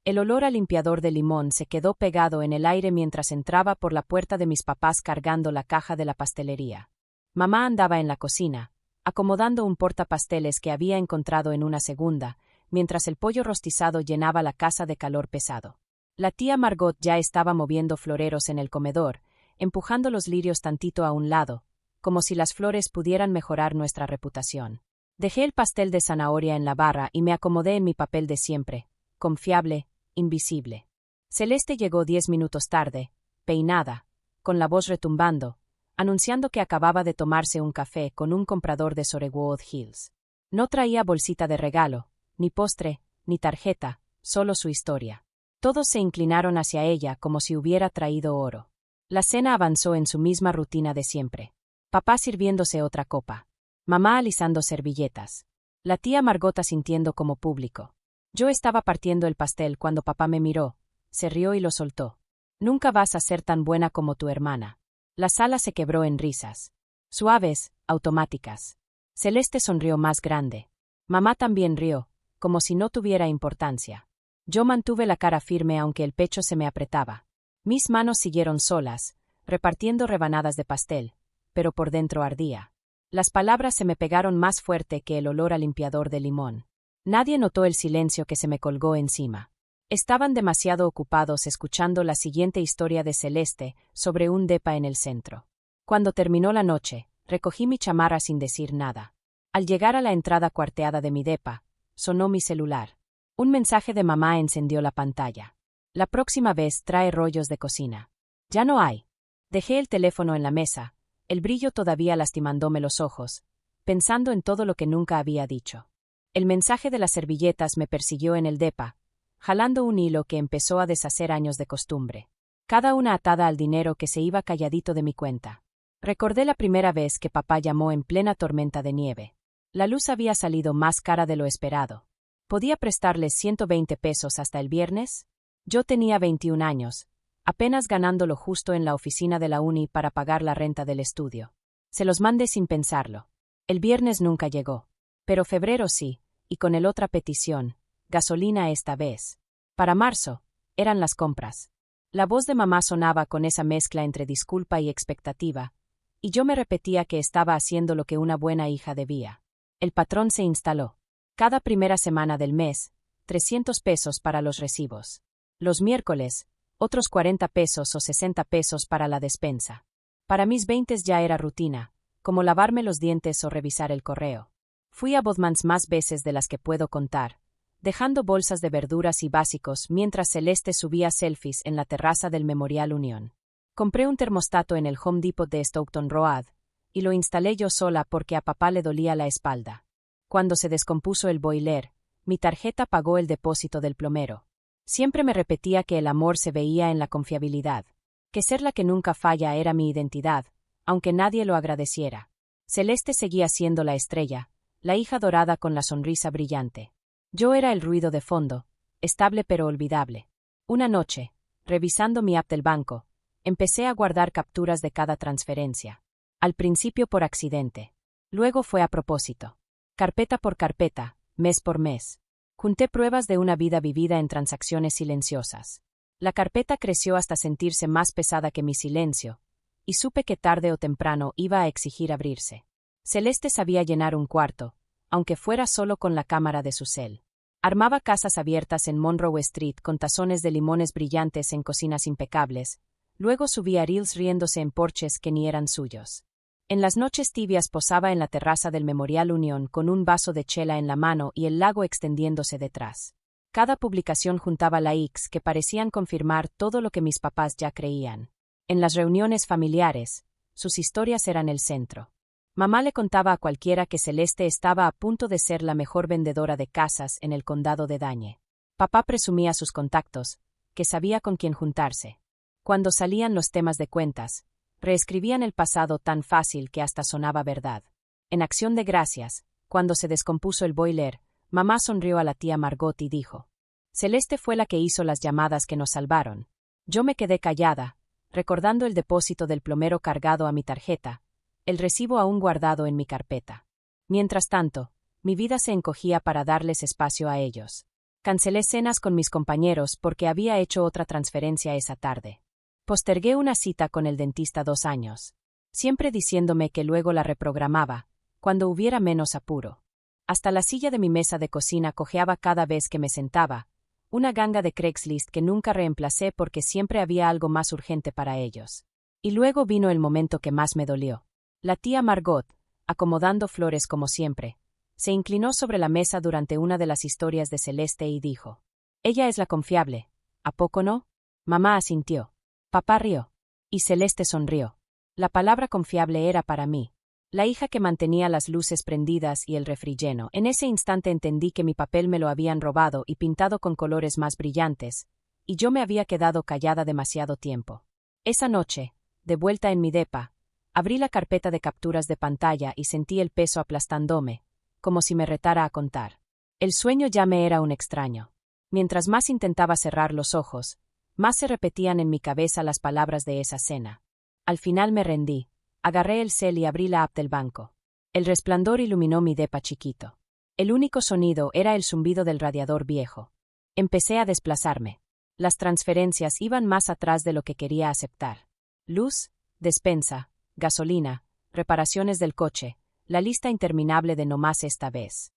El olor a limpiador de limón se quedó pegado en el aire mientras entraba por la puerta de mis papás cargando la caja de la pastelería. Mamá andaba en la cocina, acomodando un portapasteles que había encontrado en una segunda, mientras el pollo rostizado llenaba la casa de calor pesado. La tía Margot ya estaba moviendo floreros en el comedor, empujando los lirios tantito a un lado, como si las flores pudieran mejorar nuestra reputación. Dejé el pastel de zanahoria en la barra y me acomodé en mi papel de siempre, confiable, invisible. Celeste llegó 10 minutos tarde, peinada, con la voz retumbando, anunciando que acababa de tomarse un café con un comprador de Sorewood Hills. No traía bolsita de regalo, ni postre, ni tarjeta, solo su historia. Todos se inclinaron hacia ella como si hubiera traído oro. La cena avanzó en su misma rutina de siempre. Papá sirviéndose otra copa. Mamá alisando servilletas. La tía Margot sintiendo como público. Yo estaba partiendo el pastel cuando papá me miró, se rió y lo soltó. Nunca vas a ser tan buena como tu hermana. La sala se quebró en risas. Suaves, automáticas. Celeste sonrió más grande. Mamá también rió, como si no tuviera importancia. Yo mantuve la cara firme aunque el pecho se me apretaba. Mis manos siguieron solas, repartiendo rebanadas de pastel, pero por dentro ardía. Las palabras se me pegaron más fuerte que el olor a limpiador de limón. Nadie notó el silencio que se me colgó encima. Estaban demasiado ocupados escuchando la siguiente historia de Celeste sobre un depa en el centro. Cuando terminó la noche, recogí mi chamarra sin decir nada. Al llegar a la entrada cuarteada de mi depa, sonó mi celular. Un mensaje de mamá encendió la pantalla. La próxima vez trae rollos de cocina. Ya no hay. Dejé el teléfono en la mesa, el brillo todavía lastimándome los ojos, pensando en todo lo que nunca había dicho. El mensaje de las servilletas me persiguió en el depa, jalando un hilo que empezó a deshacer años de costumbre. Cada una atada al dinero que se iba calladito de mi cuenta. Recordé la primera vez que papá llamó en plena tormenta de nieve. La luz había salido más cara de lo esperado. ¿Podía prestarles 120 pesos hasta el viernes? Yo tenía 21 años, apenas ganando lo justo en la oficina de la uni para pagar la renta del estudio. Se los mandé sin pensarlo. El viernes nunca llegó. Pero febrero sí, y con el otra petición, gasolina esta vez. Para marzo, eran las compras. La voz de mamá sonaba con esa mezcla entre disculpa y expectativa, y yo me repetía que estaba haciendo lo que una buena hija debía. El patrón se instaló. Cada primera semana del mes, 300 pesos para los recibos. Los miércoles, otros 40 pesos o 60 pesos para la despensa. Para mis 20 ya era rutina, como lavarme los dientes o revisar el correo. Fui a Bodmans más veces de las que puedo contar, dejando bolsas de verduras y básicos mientras Celeste subía selfies en la terraza del Memorial Union. Compré un termostato en el Home Depot de Stockton Road, y lo instalé yo sola porque a papá le dolía la espalda. Cuando se descompuso el boiler, mi tarjeta pagó el depósito del plomero. Siempre me repetía que el amor se veía en la confiabilidad, que ser la que nunca falla era mi identidad, aunque nadie lo agradeciera. Celeste seguía siendo la estrella, la hija dorada con la sonrisa brillante. Yo era el ruido de fondo, estable pero olvidable. Una noche, revisando mi app del banco, empecé a guardar capturas de cada transferencia. Al principio por accidente. Luego fue a propósito. Carpeta por carpeta, mes por mes. Junté pruebas de una vida vivida en transacciones silenciosas. La carpeta creció hasta sentirse más pesada que mi silencio, y supe que tarde o temprano iba a exigir abrirse. Celeste sabía llenar un cuarto, aunque fuera solo con la cámara de su cel. Armaba casas abiertas en Monroe Street con tazones de limones brillantes en cocinas impecables, luego subía reels riéndose en porches que ni eran suyos. En las noches tibias posaba en la terraza del Memorial Union con un vaso de chela en la mano y el lago extendiéndose detrás. Cada publicación juntaba likes que parecían confirmar todo lo que mis papás ya creían. En las reuniones familiares, sus historias eran el centro. Mamá le contaba a cualquiera que Celeste estaba a punto de ser la mejor vendedora de casas en el condado de Dañe. Papá presumía sus contactos, que sabía con quién juntarse. Cuando salían los temas de cuentas, reescribían el pasado tan fácil que hasta sonaba verdad. En acción de gracias, cuando se descompuso el boiler, mamá sonrió a la tía Margot y dijo: Celeste fue la que hizo las llamadas que nos salvaron. Yo me quedé callada, recordando el depósito del plomero cargado a mi tarjeta, el recibo aún guardado en mi carpeta. Mientras tanto, mi vida se encogía para darles espacio a ellos. Cancelé cenas con mis compañeros porque había hecho otra transferencia esa tarde. Postergué una cita con el dentista 2 años, siempre diciéndome que luego la reprogramaba, cuando hubiera menos apuro. Hasta la silla de mi mesa de cocina cojeaba cada vez que me sentaba, una ganga de Craigslist que nunca reemplacé porque siempre había algo más urgente para ellos. Y luego vino el momento que más me dolió. La tía Margot, acomodando flores como siempre, se inclinó sobre la mesa durante una de las historias de Celeste y dijo: «Ella es la confiable, ¿a poco no?». Mamá asintió. Papá rió. Y Celeste sonrió. La palabra confiable era para mí, la hija que mantenía las luces prendidas y el refri lleno. En ese instante entendí que mi papel me lo habían robado y pintado con colores más brillantes, y yo me había quedado callada demasiado tiempo. Esa noche, de vuelta en mi depa, abrí la carpeta de capturas de pantalla y sentí el peso aplastándome, como si me retara a contar. El sueño ya me era un extraño. Mientras más intentaba cerrar los ojos, más se repetían en mi cabeza las palabras de esa cena. Al final me rendí. Agarré el cel y abrí la app del banco. El resplandor iluminó mi depa chiquito. El único sonido era el zumbido del radiador viejo. Empecé a desplazarme. Las transferencias iban más atrás de lo que quería aceptar. Luz, despensa, gasolina, reparaciones del coche, la lista interminable de no más esta vez.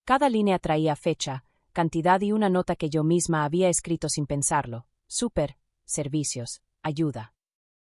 Cada línea traía fecha, cantidad y una nota que yo misma había escrito sin pensarlo. Súper, servicios, ayuda.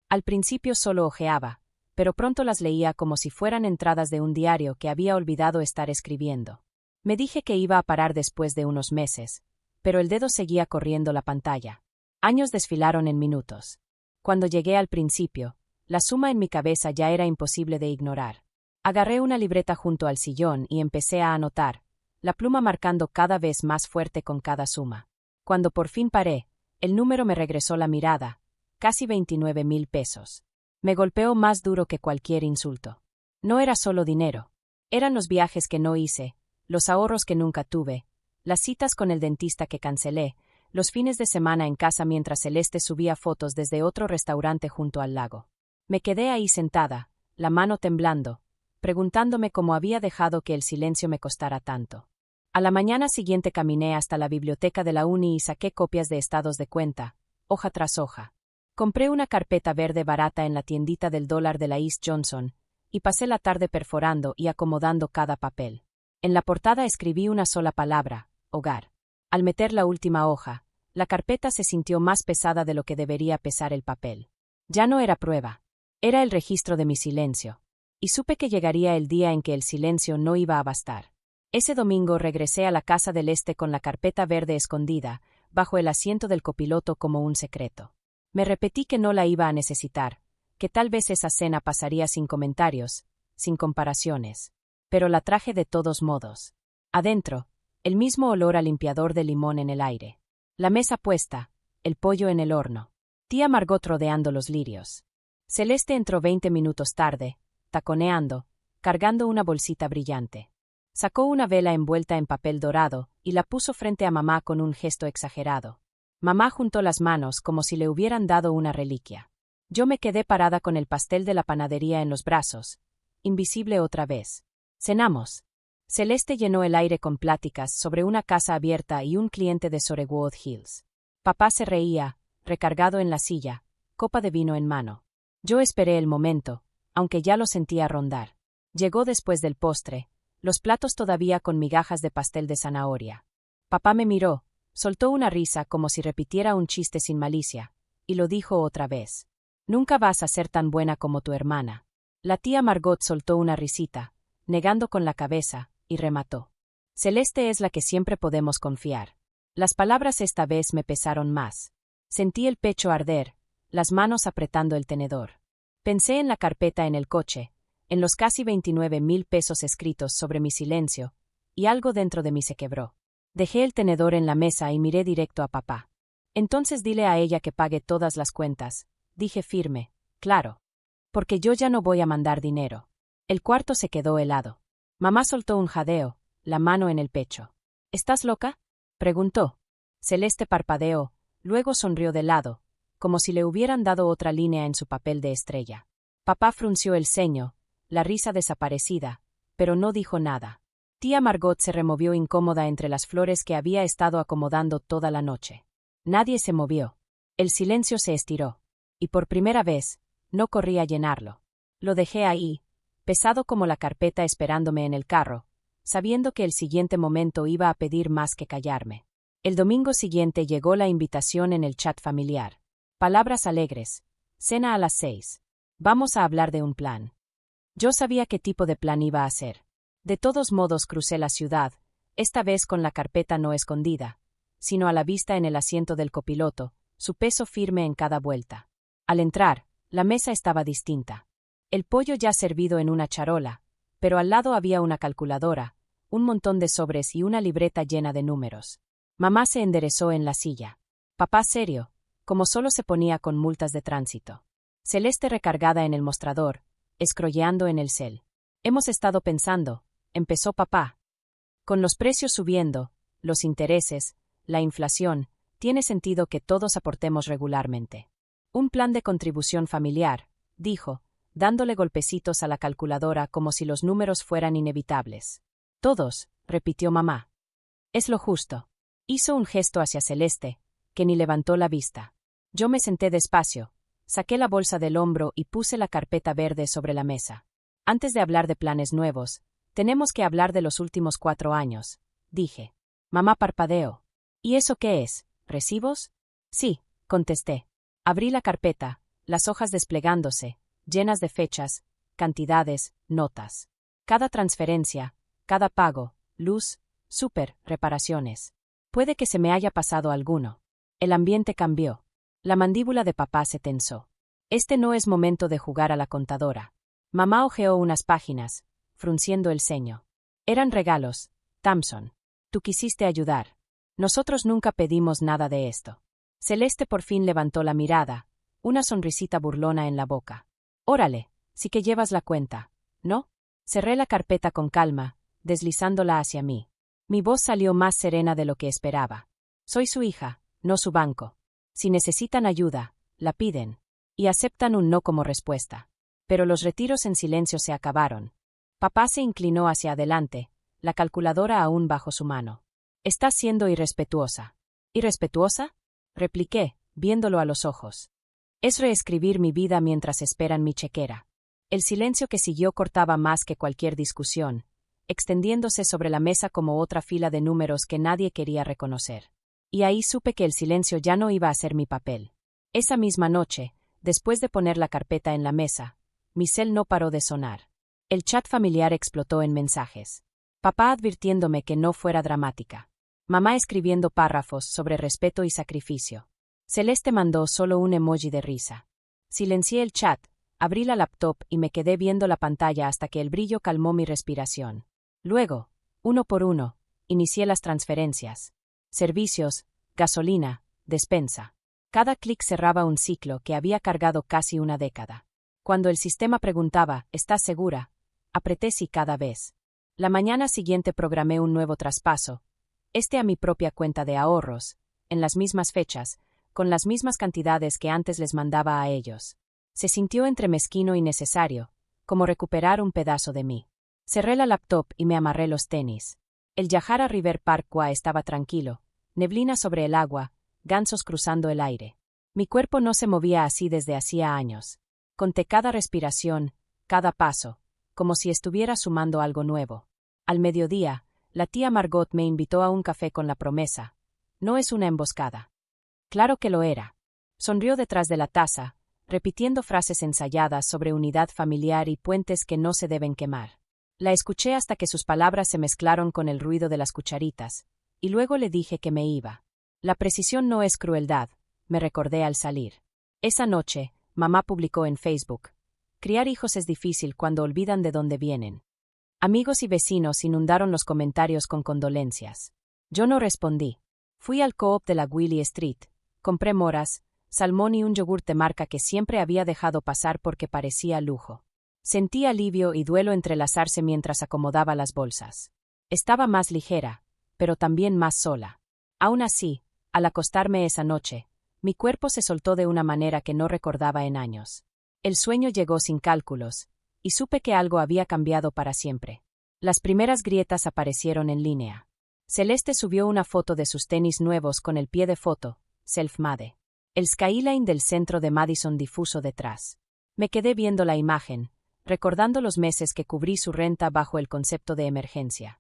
Al principio solo hojeaba, pero pronto las leía como si fueran entradas de un diario que había olvidado estar escribiendo. Me dije que iba a parar después de unos meses, pero el dedo seguía corriendo la pantalla. Años desfilaron en minutos. Cuando llegué al principio, la suma en mi cabeza ya era imposible de ignorar. Agarré una libreta junto al sillón y empecé a anotar, la pluma marcando cada vez más fuerte con cada suma. Cuando por fin paré, el número me regresó la mirada, casi 29,000 pesos. Me golpeó más duro que cualquier insulto. No era solo dinero. Eran los viajes que no hice, los ahorros que nunca tuve, las citas con el dentista que cancelé, los fines de semana en casa mientras Celeste subía fotos desde otro restaurante junto al lago. Me quedé ahí sentada, la mano temblando, preguntándome cómo había dejado que el silencio me costara tanto. A la mañana siguiente caminé hasta la biblioteca de la uni y saqué copias de estados de cuenta, hoja tras hoja. Compré una carpeta verde barata en la tiendita del dólar de la East Johnson, y pasé la tarde perforando y acomodando cada papel. En la portada escribí una sola palabra: hogar. Al meter la última hoja, la carpeta se sintió más pesada de lo que debería pesar el papel. Ya no era prueba. Era el registro de mi silencio. Y supe que llegaría el día en que el silencio no iba a bastar. Ese domingo regresé a la casa del este con la carpeta verde escondida, bajo el asiento del copiloto como un secreto. Me repetí que no la iba a necesitar, que tal vez esa cena pasaría sin comentarios, sin comparaciones. Pero la traje de todos modos. Adentro, el mismo olor a limpiador de limón en el aire. La mesa puesta, el pollo en el horno. Tía Margot rodeando los lirios. Celeste entró 20 minutos tarde, taconeando, cargando una bolsita brillante. Sacó una vela envuelta en papel dorado y la puso frente a mamá con un gesto exagerado. Mamá juntó las manos como si le hubieran dado una reliquia. Yo me quedé parada con el pastel de la panadería en los brazos, invisible otra vez. Cenamos. Celeste llenó el aire con pláticas sobre una casa abierta y un cliente de Sorewood Hills. Papá se reía, recargado en la silla, copa de vino en mano. Yo esperé el momento, aunque ya lo sentía rondar. Llegó después del postre, los platos todavía con migajas de pastel de zanahoria. Papá me miró, soltó una risa como si repitiera un chiste sin malicia, y lo dijo otra vez. Nunca vas a ser tan buena como tu hermana. La tía Margot soltó una risita, negando con la cabeza, y remató. Celeste es la que siempre podemos confiar. Las palabras esta vez me pesaron más. Sentí el pecho arder, las manos apretando el tenedor. Pensé en la carpeta en el coche, en los casi 29,000 pesos escritos sobre mi silencio, y algo dentro de mí se quebró. Dejé el tenedor en la mesa y miré directo a papá. Entonces dile a ella que pague todas las cuentas, dije firme, claro. Porque yo ya no voy a mandar dinero. El cuarto se quedó helado. Mamá soltó un jadeo, la mano en el pecho. ¿Estás loca?, preguntó. Celeste parpadeó, luego sonrió de lado, como si le hubieran dado otra línea en su papel de estrella. Papá frunció el ceño, la risa desaparecida, pero no dijo nada. Tía Margot se removió incómoda entre las flores que había estado acomodando toda la noche. Nadie se movió. El silencio se estiró. Y por primera vez, no corrí a llenarlo. Lo dejé ahí, pesado como la carpeta esperándome en el carro, sabiendo que el siguiente momento iba a pedir más que callarme. El domingo siguiente llegó la invitación en el chat familiar. Palabras alegres. Cena a las 6. Vamos a hablar de un plan. Yo sabía qué tipo de plan iba a ser. De todos modos crucé la ciudad, esta vez con la carpeta no escondida, sino a la vista en el asiento del copiloto, su peso firme en cada vuelta. Al entrar, la mesa estaba distinta. El pollo ya servido en una charola, pero al lado había una calculadora, un montón de sobres y una libreta llena de números. Mamá se enderezó en la silla. Papá serio, como solo se ponía con multas de tránsito. Celeste recargada en el mostrador, escrolleando en el cel. Hemos estado pensando, empezó papá. Con los precios subiendo, los intereses, la inflación, tiene sentido que todos aportemos regularmente. Un plan de contribución familiar, dijo, dándole golpecitos a la calculadora como si los números fueran inevitables. Todos, repitió mamá. Es lo justo. Hizo un gesto hacia Celeste, que ni levantó la vista. Yo me senté despacio, saqué la bolsa del hombro y puse la carpeta verde sobre la mesa. Antes de hablar de planes nuevos, tenemos que hablar de los últimos 4 años, dije. Mamá parpadeó. ¿Y eso qué es? ¿Recibos? Sí, contesté. Abrí la carpeta, las hojas desplegándose, llenas de fechas, cantidades, notas. Cada transferencia, cada pago, luz, súper, reparaciones. Puede que se me haya pasado alguno. El ambiente cambió. La mandíbula de papá se tensó. Este no es momento de jugar a la contadora. Mamá hojeó unas páginas, frunciendo el ceño. Eran regalos, Thompson. Tú quisiste ayudar. Nosotros nunca pedimos nada de esto. Celeste por fin levantó la mirada, una sonrisita burlona en la boca. Órale, sí que llevas la cuenta, ¿no? Cerré la carpeta con calma, deslizándola hacia mí. Mi voz salió más serena de lo que esperaba. Soy su hija, no su banco. Si necesitan ayuda, la piden. Y aceptan un no como respuesta. Pero los retiros en silencio se acabaron. Papá se inclinó hacia adelante, la calculadora aún bajo su mano. Estás siendo irrespetuosa. ¿Irrespetuosa? Repliqué, viéndolo a los ojos. Es reescribir mi vida mientras esperan mi chequera. El silencio que siguió cortaba más que cualquier discusión, extendiéndose sobre la mesa como otra fila de números que nadie quería reconocer. Y ahí supe que el silencio ya no iba a ser mi papel. Esa misma noche, después de poner la carpeta en la mesa, mi cel no paró de sonar. El chat familiar explotó en mensajes. Papá advirtiéndome que no fuera dramática. Mamá escribiendo párrafos sobre respeto y sacrificio. Celeste mandó solo un emoji de risa. Silencié el chat, abrí la laptop y me quedé viendo la pantalla hasta que el brillo calmó mi respiración. Luego, uno por uno, inicié las transferencias. Servicios, gasolina, despensa. Cada clic cerraba un ciclo que había cargado casi una década. Cuando el sistema preguntaba, ¿estás segura?, apreté sí cada vez. La mañana siguiente programé un nuevo traspaso, a mi propia cuenta de ahorros, en las mismas fechas, con las mismas cantidades que antes les mandaba a ellos. Se sintió entre mezquino y necesario, como recuperar un pedazo de mí. Cerré la laptop y me amarré los tenis. El Yahara River Parkway estaba tranquilo, neblina sobre el agua, gansos cruzando el aire. Mi cuerpo no se movía así desde hacía años. Conté cada respiración, cada paso, como si estuviera sumando algo nuevo. Al mediodía, la tía Margot me invitó a un café con la promesa. No es una emboscada. Claro que lo era. Sonrió detrás de la taza, repitiendo frases ensayadas sobre unidad familiar y puentes que no se deben quemar. La escuché hasta que sus palabras se mezclaron con el ruido de las cucharitas, y luego le dije que me iba. La precisión no es crueldad, me recordé al salir. Esa noche, mamá publicó en Facebook. Criar hijos es difícil cuando olvidan de dónde vienen. Amigos y vecinos inundaron los comentarios con condolencias. Yo no respondí. Fui al co-op de la Willy Street, compré moras, salmón y un yogur de marca que siempre había dejado pasar porque parecía lujo. Sentí alivio y duelo entrelazarse mientras acomodaba las bolsas. Estaba más ligera, pero también más sola. Aún así, al acostarme esa noche, mi cuerpo se soltó de una manera que no recordaba en años. El sueño llegó sin cálculos, y supe que algo había cambiado para siempre. Las primeras grietas aparecieron en línea. Celeste subió una foto de sus tenis nuevos con el pie de foto, self-made. El skyline del centro de Madison difuso detrás. Me quedé viendo la imagen, recordando los meses que cubrí su renta bajo el concepto de emergencia.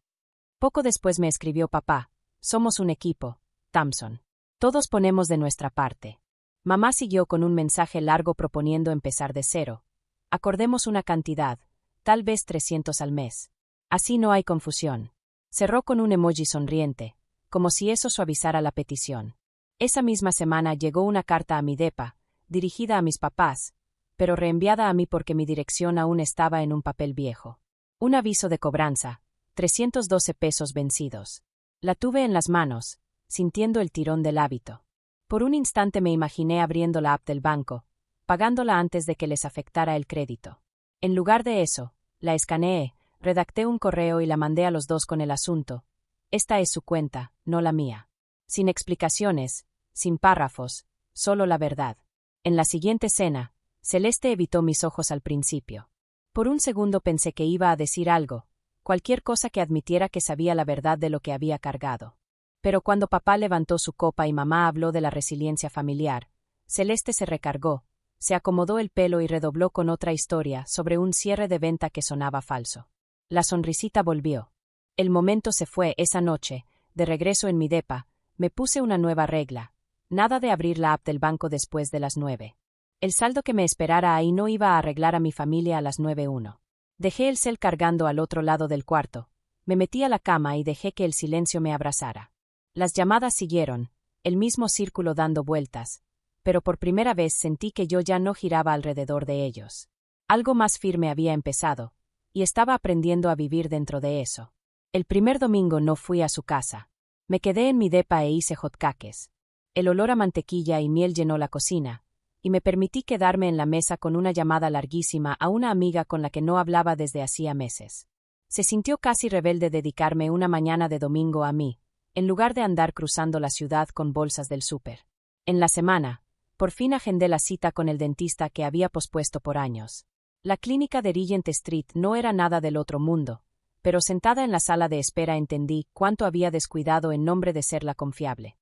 Poco después me escribió papá: somos un equipo, Thompson. Todos ponemos de nuestra parte. Mamá siguió con un mensaje largo proponiendo empezar de cero. Acordemos una cantidad, tal vez 300 al mes. Así no hay confusión. Cerró con un emoji sonriente, como si eso suavizara la petición. Esa misma semana llegó una carta a mi depa, dirigida a mis papás, pero reenviada a mí porque mi dirección aún estaba en un papel viejo. Un aviso de cobranza, 312 pesos vencidos. La tuve en las manos, sintiendo el tirón del hábito. Por un instante me imaginé abriendo la app del banco, pagándola antes de que les afectara el crédito. En lugar de eso, la escaneé, redacté un correo y la mandé a los dos con el asunto: esta es su cuenta, no la mía. Sin explicaciones, sin párrafos, solo la verdad. En la siguiente escena, Celeste evitó mis ojos al principio. Por un segundo pensé que iba a decir algo, cualquier cosa que admitiera que sabía la verdad de lo que había cargado. Pero cuando papá levantó su copa y mamá habló de la resiliencia familiar, Celeste se recargó, se acomodó el pelo y redobló con otra historia sobre un cierre de venta que sonaba falso. La sonrisita volvió. El momento se fue. Esa noche, de regreso en mi depa, me puse una nueva regla: nada de abrir la app del banco después de las 9. El saldo que me esperara ahí no iba a arreglar a mi familia a las 9:1. Dejé el cel cargando al otro lado del cuarto, me metí a la cama y dejé que el silencio me abrazara. Las llamadas siguieron, el mismo círculo dando vueltas, pero por primera vez sentí que yo ya no giraba alrededor de ellos. Algo más firme había empezado, y estaba aprendiendo a vivir dentro de eso. El primer domingo no fui a su casa. Me quedé en mi depa e hice hotcakes. El olor a mantequilla y miel llenó la cocina, y me permití quedarme en la mesa con una llamada larguísima a una amiga con la que no hablaba desde hacía meses. Se sintió casi rebelde dedicarme una mañana de domingo a mí, en lugar de andar cruzando la ciudad con bolsas del súper. En la semana, por fin agendé la cita con el dentista que había pospuesto por años. La clínica de Regent Street no era nada del otro mundo, pero sentada en la sala de espera entendí cuánto había descuidado en nombre de ser la confiable.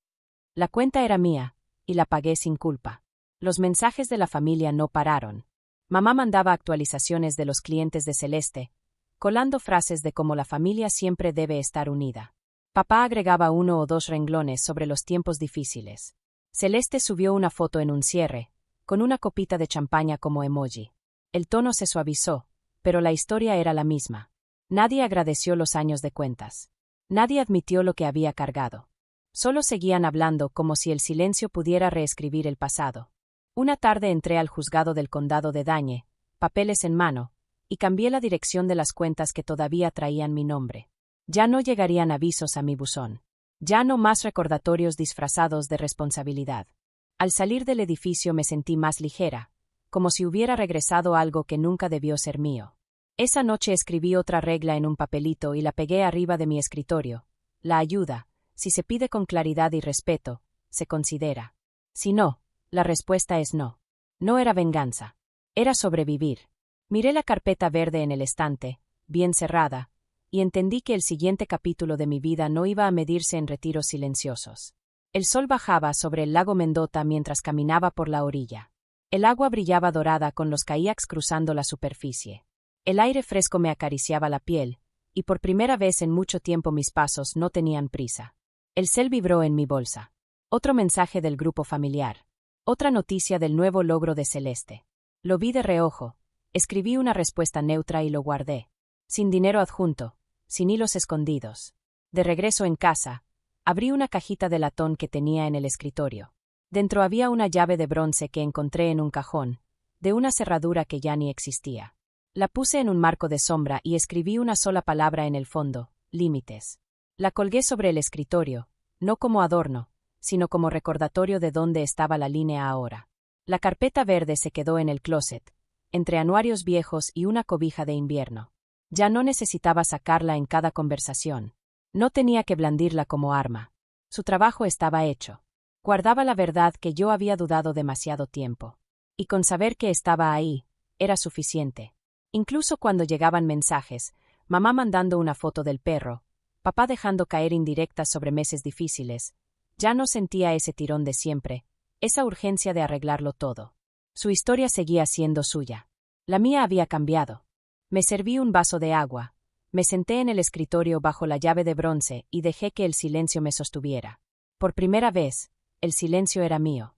La cuenta era mía, y la pagué sin culpa. Los mensajes de la familia no pararon. Mamá mandaba actualizaciones de los clientes de Celeste, colando frases de cómo la familia siempre debe estar unida. Papá agregaba 1 o 2 renglones sobre los tiempos difíciles. Celeste subió una foto en un cierre, con una copita de champaña como emoji. El tono se suavizó, pero la historia era la misma. Nadie agradeció los años de cuentas. Nadie admitió lo que había cargado. Solo seguían hablando como si el silencio pudiera reescribir el pasado. Una tarde entré al juzgado del condado de Dane, papeles en mano, y cambié la dirección de las cuentas que todavía traían mi nombre. Ya no llegarían avisos a mi buzón. Ya no más recordatorios disfrazados de responsabilidad. Al salir del edificio me sentí más ligera, como si hubiera regresado algo que nunca debió ser mío. Esa noche escribí otra regla en un papelito y la pegué arriba de mi escritorio. La ayuda, si se pide con claridad y respeto, se considera. Si no, la respuesta es no. No era venganza. Era sobrevivir. Miré la carpeta verde en el estante, bien cerrada, y entendí que el siguiente capítulo de mi vida no iba a medirse en retiros silenciosos. El sol bajaba sobre el lago Mendota mientras caminaba por la orilla. El agua brillaba dorada con los kayaks cruzando la superficie. El aire fresco me acariciaba la piel, y por primera vez en mucho tiempo mis pasos no tenían prisa. El cel vibró en mi bolsa. Otro mensaje del grupo familiar. Otra noticia del nuevo logro de Celeste. Lo vi de reojo, escribí una respuesta neutra y lo guardé. Sin dinero adjunto, sin hilos escondidos. De regreso en casa, abrí una cajita de latón que tenía en el escritorio. Dentro había una llave de bronce que encontré en un cajón, de una cerradura que ya ni existía. La puse en un marco de sombra y escribí una sola palabra en el fondo: límites. La colgué sobre el escritorio, no como adorno, sino como recordatorio de dónde estaba la línea ahora. La carpeta verde se quedó en el closet, entre anuarios viejos y una cobija de invierno. Ya no necesitaba sacarla en cada conversación. No tenía que blandirla como arma. Su trabajo estaba hecho. Guardaba la verdad que yo había dudado demasiado tiempo. Y con saber que estaba ahí, era suficiente. Incluso cuando llegaban mensajes, mamá mandando una foto del perro, papá dejando caer indirectas sobre meses difíciles. Ya no sentía ese tirón de siempre, esa urgencia de arreglarlo todo. Su historia seguía siendo suya. La mía había cambiado. Me serví un vaso de agua. Me senté en el escritorio bajo la llave de bronce y dejé que el silencio me sostuviera. Por primera vez, el silencio era mío.